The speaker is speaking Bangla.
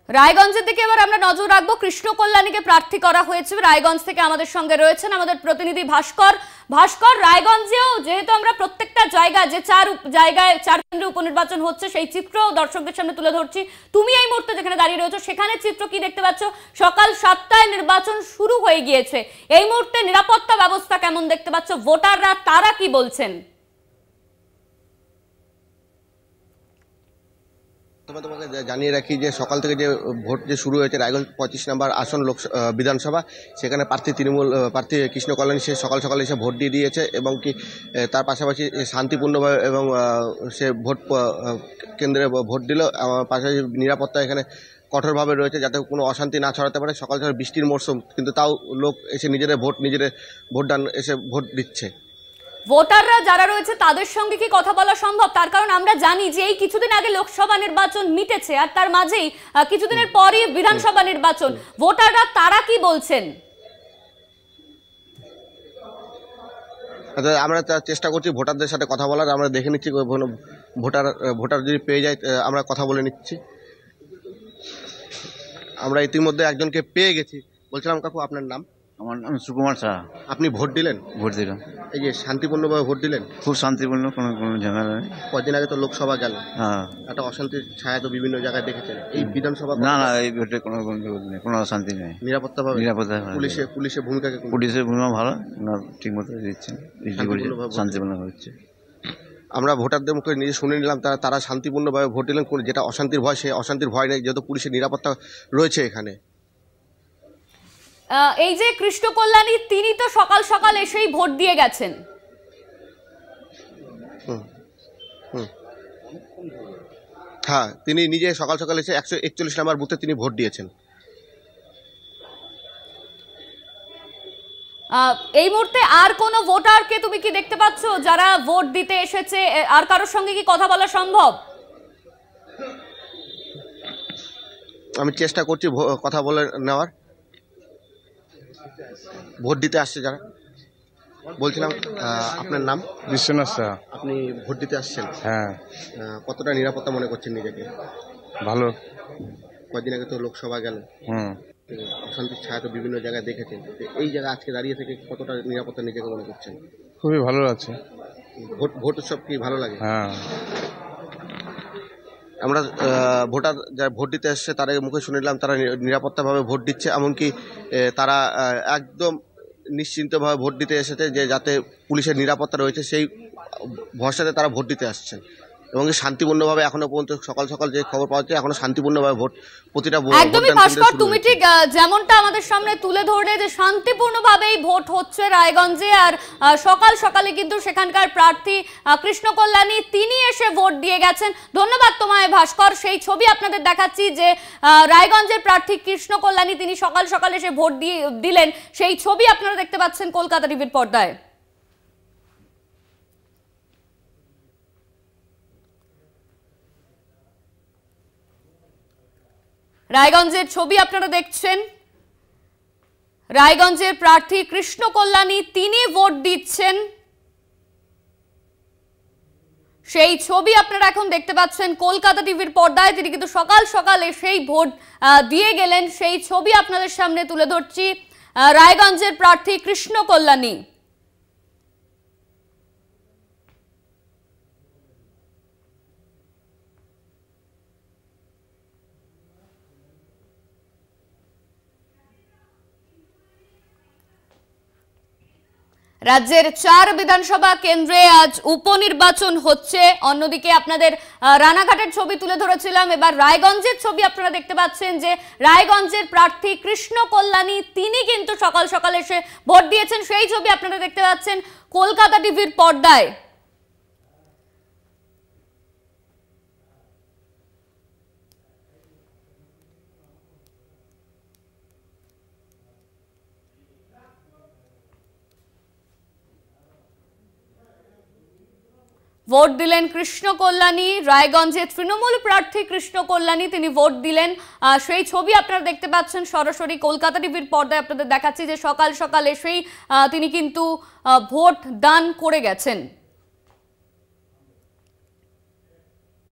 রায়গঞ্জের দিকে এবার আমরা নজর রাখবো। কৃষ্ণ কল্যাণীকে প্রার্থী করা হয়েছে। রায়গঞ্জ থেকে আমাদের সঙ্গে রয়েছেন আমাদের প্রতিনিধি ভাস্কর। রায়গঞ্জেও যেহেতু আমরা প্রত্যেকটা জায়গায় যে চার কেন্দ্রে উপনির্বাচন হচ্ছে সেই চিত্র দর্শকদের সামনে তুলে ধরছি। তুমি এই মুহূর্তে যেখানে দাঁড়িয়ে রয়েছো সেখানে চিত্র কি দেখতে পাচ্ছ? সকাল 7টায় নির্বাচন শুরু হয়ে গিয়েছে। এই মুহূর্তে নিরাপত্তা ব্যবস্থা কেমন দেখতে পাচ্ছ? ভোটাররা তারা কি বলছেন? তোমাকে জানিয়ে রাখি যে সকাল থেকে যে ভোট যে শুরু হয়েছে রায়গঞ্জ 25 নম্বর আসন বিধানসভা, সেখানে তৃণমূল প্রার্থী কৃষ্ণ কল্যাণী সে সকাল সকালে এসে ভোট দিয়ে দিয়েছে এবং কি তার পাশাপাশি শান্তিপূর্ণভাবে এবং সে ভোট কেন্দ্রে ভোট দিল। পাশাপাশি নিরাপত্তা এখানে কঠোরভাবে রয়েছে যাতে কোনো অশান্তি না ছড়াতে পারে। সকাল সকাল বৃষ্টির মরশুম, কিন্তু তাও লোক এসে নিজেদের ভোটদান এসে ভোট দিচ্ছে। ভোটাররা যারা রয়েছে তাদের সঙ্গে কি কথা বলা সম্ভব? তার কারণ আমরা জানি যে এই কিছুদিন আগে লোকসভা নির্বাচন মিটেছে আর তার মাঝেই কিছুদিনের পরই বিধানসভা নির্বাচন। ভোটাররা তারা কি বলছেন? আমরা চেষ্টা করছি ভোটারদের সাথে কথা বলার। আমরা দেখে নিচ্ছি ভোটার যদি পেয়ে যায় আমরা কথা বলে নিচ্ছি। আমরা ইতিমধ্যে একজনকে পেয়ে গেছি। বলছিলাম কাকু, আপনার নাম? আমার নাম সুকুমার শাহ। আপনি ভোট দিলেন? ভোট দিলাম। এই যে শান্তিপূর্ণভাবে ভোট দিলেন? খুব শান্তিপূর্ণ, কোনো ঝামেলা নেই। কদিন আগে তো লোকসভা গেল, হ্যাঁ, একটা অশান্তির ছায়া তো বিভিন্ন জায়গায় দেখেছেন। এই বিধানসভা না, এই ভোটে কোনো অশান্তি নেই। নিরাপত্তাভাবে পুলিশের ভূমিকা ভালো, ঠিক মতো দিচ্ছেন, শান্তিপূর্ণভাবে হচ্ছে। আমরা ভোটারদের মুখে নিজে শুনে নিলাম তারা শান্তিপূর্ণভাবে ভোট দিলেন। যেটা অশান্তির ভয়, সেই অশান্তির ভয় নেই যেহেতু পুলিশের নিরাপত্তা রয়েছে এখানে। এই যে কৃষ্ণ কল্যাণী, তিনি তো সকাল সকাল এসেই ভোট দিয়ে গেছেন। হ্যাঁ, তিনি নিজে সকাল সকাল এসে 141 নম্বর বুথে তিনি ভোট দিয়েছেন। এই মুহূর্তে আর কোন ভোটারকে তুমি কি দেখতে পাচ্ছ যারা ভোট দিতে এসেছে? আর কারোর সঙ্গে কি কথা বলা সম্ভব? আমি চেষ্টা করছি কথা বলে নেওয়ার। ভোট দিতে আসছে যারা। বলছিলাম আপনার নাম? বিশ্বনাথ শাহ। আপনি ভোট দিতে আসছেন? হ্যাঁ। কতটা নিরাপত্তা মনে করছেন নিজেকে? ভালো। কয়েকদিন আগে তো লোকসভা গেল, অশান্তির ছায়া তো বিভিন্ন জায়গায় দেখেছেন। এই জায়গায় আজকে দাঁড়িয়ে থেকে কতটা নিরাপত্তা নিজেকে মনে করছেন? খুবই ভালো আছে। ভোট উৎসব কি ভালো লাগে? হ্যাঁ। আমরা ভোটার যারা ভোট দিতে এসছে তাদের মুখে শুনে নিলাম তারা নিরাপত্তাভাবে ভোট দিচ্ছে। এমনকি তারা একদম নিশ্চিন্তভাবে ভোট দিতে এসেছে যে যাতে পুলিশের নিরাপত্তা রয়েছে সেই ভরসাতে তারা ভোট দিতে আসছেন এবং শান্তিপূর্ণভাবে এখনো পর্যন্ত সকাল সকাল যে খবর পাওয়া যাচ্ছে এখনো শান্তিপূর্ণভাবে প্রতিটা একদমই ভাস্কর, তুমি ঠিক যেমনটা আমাদের সামনে তুলে ধরলে যে শান্তিপূর্ণভাবেই ভোট হচ্ছে রায়গঞ্জে। আর সকাল সকালে কিন্তু সেখানকার প্রার্থী কৃষ্ণ কল্যাণী তিনি এসে ভোট দিয়ে গেছেন। ধন্যবাদ তোমায় ভাস্কর। সেই ছবি আপনাদের দেখাচ্ছি যে রায়গঞ্জের প্রার্থী কৃষ্ণ কল্যাণী তিনি সকাল সকাল এসে ভোট দিলেন। সেই ছবি আপনারা দেখতে পাচ্ছেন কলকাতা টিভির পর্দায়। রায়গঞ্জের ছবি আপনারা দেখছেন। রায়গঞ্জের প্রার্থী কৃষ্ণ কল্যাণী তিনি ভোট দিচ্ছেন, সেই ছবি আপনারা এখন দেখতে পাচ্ছেন কলকাতা টিভির পর্দায়। তিনি কিন্তু সকাল সকাল এসেই ভোট দিয়ে গেলেন, সেই ছবি আপনাদের সামনে তুলে ধরছি। রায়গঞ্জের প্রার্থী কৃষ্ণ কল্যাণী। রাজ্যের 4 বিধানসভা কেন্দ্রে আজ উপনির্বাচন হচ্ছে। অন্যদিকে আপনাদের রানাঘাটের ছবি তুলে ধরেছিলাম, এবার রায়গঞ্জের ছবি আপনারা দেখতে পাচ্ছেন যে রায়গঞ্জের প্রার্থী কৃষ্ণ কল্যাণী তিনি কিন্তু সকাল সকাল এসে ভোট দিয়েছেন। সেই ছবি আপনারা দেখতে পাচ্ছেন কলকাতা টিভির পর্দায়। ভোট দিলেন কৃষ্ণ কল্যাণী। রায়গঞ্জের তৃণমূল প্রার্থী কৃষ্ণ কল্যাণী তিনি ভোট দিলেন। সেই ছবি আপনারা দেখতে পাচ্ছেন সরাসরি কলকাতা টিভির পর্দায় আপনাদের দেখাচ্ছি যে সকাল সকাল এসেই তিনি কিন্তু ভোট দান করে গেছেন।